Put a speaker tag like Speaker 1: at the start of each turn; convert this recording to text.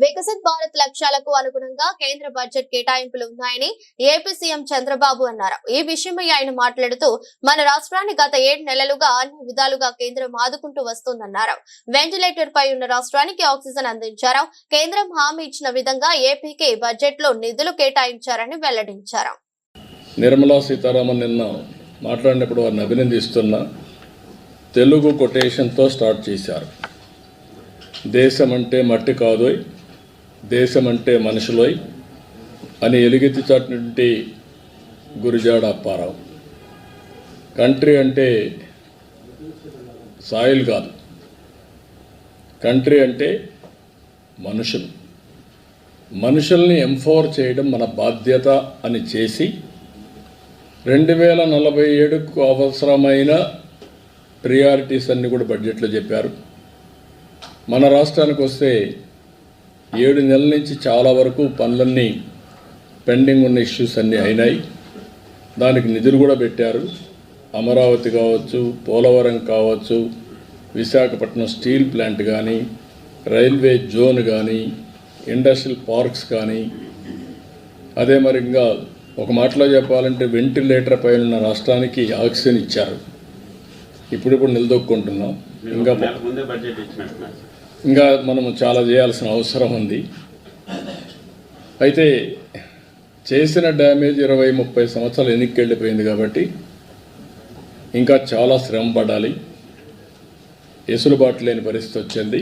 Speaker 1: వికసిత్ భారత్ లక్ష్యాలకు అనుగుణంగా కేంద్ర బడ్జెట్ కేటాయింపులు ఉన్నాయని ఏపీ సీఎం చంద్రబాబు అన్నారు. ఈ విషయమై ఆయన మాట్లాడుతూ మన రాష్ట్రాన్ని గత 7 నెలలుగా అన్ని విధాలుగా కేంద్రం ఆదుకుంటూ వస్తోందన్నారు. వెంటిలేటర్ పై ఉన్న రాష్ట్రానికి ఆక్సిజన్ అందించారు. కేంద్రం హామీ ఇచ్చిన విధంగా ఏపీకి బడ్జెట్ లో నిధులు కేటాయించారని వెల్లడించారు.
Speaker 2: నిర్మలా సీతారామన్ నిన్న మాట్లాడినప్పుడు వారిని అభినందిస్తున్న తెలుగు కొటేషన్తో స్టార్ట్ చేశారు. దేశం అంటే మట్టి కాదోయ్, దేశం అంటే మనుషులోయ్ అని ఎలుగెత్తి చాటినటువంటి గురిజాడ అప్పారావు. కంట్రీ అంటే సాయిల్ కాదు, కంట్రీ అంటే మనుషుల్ని ఎంపవర్ చేయడం మన బాధ్యత అని చేసి 2047కు అవసరమైన ప్రియారిటీస్ అన్నీ కూడా బడ్జెట్లో చెప్పారు. మన రాష్ట్రానికి వస్తే 7 నెలల నుంచి చాలా వరకు పనులన్నీ పెండింగ్ ఉన్న ఇష్యూస్ అన్నీ అయినాయి. దానికి నిధులు కూడా పెట్టారు. అమరావతి కావచ్చు, పోలవరం కావచ్చు, విశాఖపట్నం స్టీల్ ప్లాంట్ కానీ, రైల్వే జోన్ కానీ, ఇండస్ట్రియల్ పార్క్స్ కానీ, అదే మరి ఇంకా ఒక మాటలో చెప్పాలంటే వెంటిలేటర్ పైన ఉన్న రాష్ట్రానికి ఆక్సిజన్ ఇచ్చారు. ఇప్పుడు నిలదొక్కుంటున్నాం. ఇంకా మనము చాలా చేయాల్సిన అవసరం ఉంది. అయితే చేసిన డ్యామేజ్ 20-30 సంవత్సరాలు వెనక్కి వెళ్ళిపోయింది కాబట్టి ఇంకా చాలా శ్రమ పడాలి. ఎసులుబాటు లేని పరిస్థితి వచ్చింది.